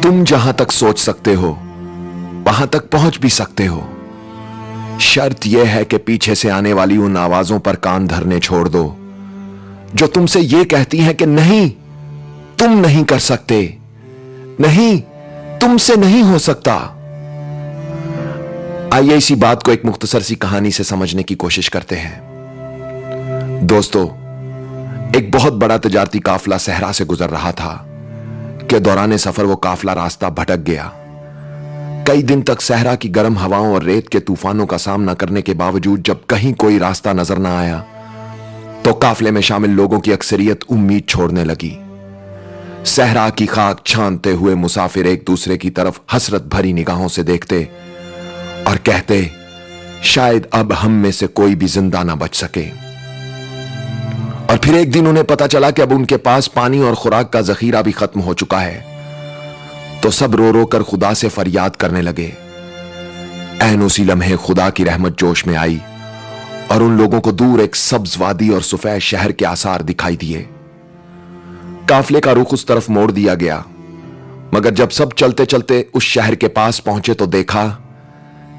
तुम जहां तक सोच सकते हो वहां तक पहुंच भी सकते हो। शर्त यह है कि पीछे से आने वाली उन आवाजों पर कान धरने छोड़ दो जो तुमसे यह कहती हैं कि नहीं, तुम नहीं कर सकते, नहीं, तुमसे नहीं हो सकता। आइए इसी बात को एक मुख्तसर सी कहानी से समझने की कोशिश करते हैं। दोस्तों, एक बहुत बड़ा तिजारती काफिला सहरा से गुजर रहा था कि दौरान सफर वो काफिला रास्ता भटक गया। कई दिन तक सहरा की गर्म हवाओं और रेत के तूफानों का सामना करने के बावजूद जब कहीं कोई रास्ता नजर ना आया तो काफिले में शामिल लोगों की अक्सरियत उम्मीद छोड़ने लगी। सहरा की खाक छानते हुए मुसाफिर एक दूसरे की तरफ हसरत भरी निगाहों से देखते और कहते, शायद अब हम में से कोई भी जिंदा ना बच सके। और फिर एक दिन उन्हें पता चला कि अब उनके पास पानी और खुराक का जखीरा भी खत्म हो चुका है। तो सब रो रो कर खुदा से फरियाद करने लगे। ऐन उसी लम्हे खुदा की रहमत जोश में आई और उन लोगों को दूर एक सब्ज वादी और सफेद शहर के आसार दिखाई दिए। काफिले का रुख उस तरफ मोड़ दिया गया, मगर जब सब चलते चलते उस शहर के पास पहुंचे तो देखा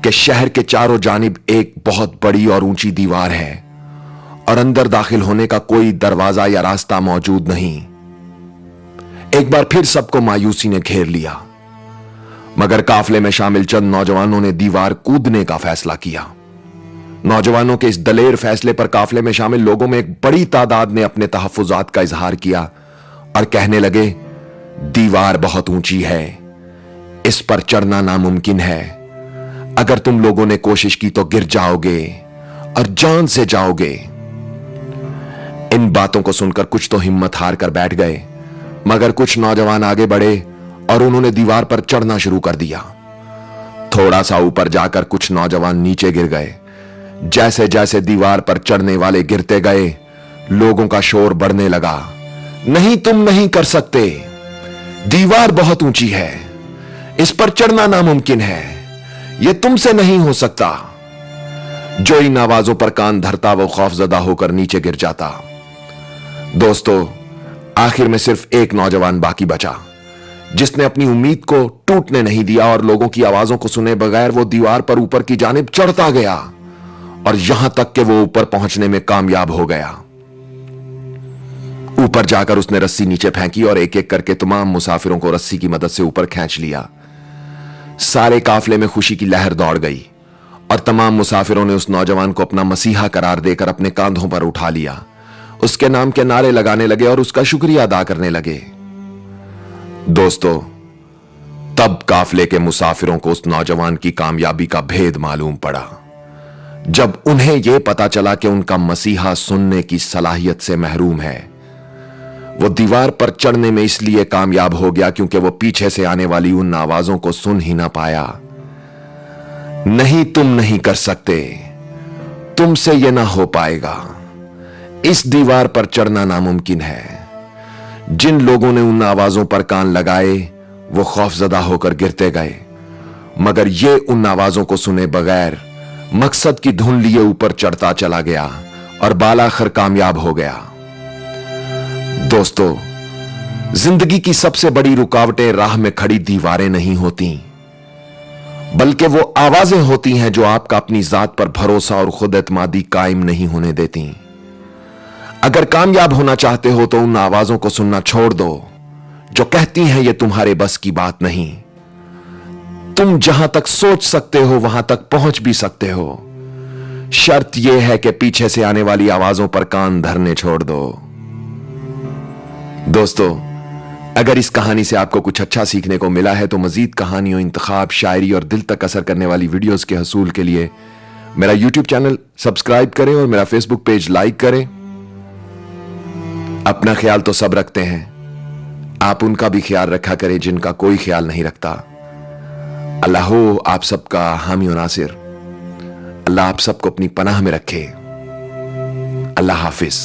कि शहर के चारों जानिब एक बहुत बड़ी और ऊंची दीवार है और अंदर दाखिल होने का कोई दरवाजा या रास्ता मौजूद नहीं। एक बार फिर सबको मायूसी ने घेर लिया, मगर काफिले में शामिल चंद नौजवानों ने दीवार कूदने का फैसला किया। नौजवानों के इस दलेर फैसले पर काफिले में शामिल लोगों में एक बड़ी तादाद ने अपने तहफ्फुजात का इजहार किया और कहने लगे, दीवार बहुत ऊंची है, इस पर चढ़ना नामुमकिन है। अगर तुम लोगों ने कोशिश की तो गिर जाओगे और जान से जाओगे। इन बातों को सुनकर कुछ तो हिम्मत हार कर बैठ गए, मगर कुछ नौजवान आगे बढ़े और उन्होंने दीवार पर चढ़ना शुरू कर दिया। थोड़ा सा ऊपर जाकर कुछ नौजवान नीचे गिर गए। जैसे जैसे दीवार पर चढ़ने वाले गिरते गए, लोगों का शोर बढ़ने लगा, नहीं, तुम नहीं कर सकते, दीवार बहुत ऊंची है, इस पर चढ़ना नामुमकिन है, यह तुमसे नहीं हो सकता। जो इन आवाजों पर कान धरता वो खौफजदा होकर नीचे गिर जाता। दोस्तों, आखिर में सिर्फ एक नौजवान बाकी बचा जिसने अपनी उम्मीद को टूटने नहीं दिया और लोगों की आवाजों को सुने बगैर वो दीवार पर ऊपर की जानिब चढ़ता गया और यहां तक कि वो ऊपर पहुंचने में कामयाब हो गया। ऊपर जाकर उसने रस्सी नीचे फेंकी और एक एक करके तमाम मुसाफिरों को रस्सी की मदद से ऊपर खींच लिया। सारे काफिले में खुशी की लहर दौड़ गई और तमाम मुसाफिरों ने उस नौजवान को अपना मसीहा करार देकर अपने कांधों पर उठा लिया। उसके नाम के नारे लगाने लगे और उसका शुक्रिया अदा करने लगे। दोस्तों, तब काफिले के मुसाफिरों को उस नौजवान की कामयाबी का भेद मालूम पड़ा, जब उन्हें यह पता चला कि उनका मसीहा सुनने की सलाहियत से महरूम है। वो दीवार पर चढ़ने में इसलिए कामयाब हो गया क्योंकि वो पीछे से आने वाली उन आवाजों को सुन ही ना पाया। नहीं, तुम नहीं कर सकते, तुमसे यह ना हो पाएगा, इस दीवार पर चढ़ना नामुमकिन है। जिन लोगों ने उन आवाजों पर कान लगाए वो खौफजदा होकर गिरते गए, मगर ये उन आवाजों को सुने बगैर मकसद की धुन लिए ऊपर चढ़ता चला गया और बालाखिर कामयाब हो गया। दोस्तों, जिंदगी की सबसे बड़ी रुकावटें राह में खड़ी दीवारें नहीं होती, बल्कि वो आवाजें होती हैं जो आपका अपनी जात पर भरोसा और खुद एतमादी कायम नहीं होने देती। अगर कामयाब होना चाहते हो तो उन आवाजों को सुनना छोड़ दो जो कहती हैं ये तुम्हारे बस की बात नहीं। तुम जहां तक सोच सकते हो वहां तक पहुंच भी सकते हो। शर्त यह है कि पीछे से आने वाली आवाजों पर कान धरने छोड़ दो। दोस्तों, अगर इस कहानी से आपको कुछ अच्छा सीखने को मिला है तो मजीद कहानियों, इंतखाब, शायरी और दिल तक असर करने वाली वीडियोस के हसूल के लिए मेरा यूट्यूब चैनल सब्सक्राइब करें और मेरा फेसबुक पेज लाइक करें। अपना ख्याल तो सब रखते हैं, आप उनका भी ख्याल रखा करें जिनका कोई ख्याल नहीं रखता। अल्लाह हो आप सबका हामी और नासिर। अल्लाह आप सबको अपनी पनाह में रखे। अल्लाह हाफिज।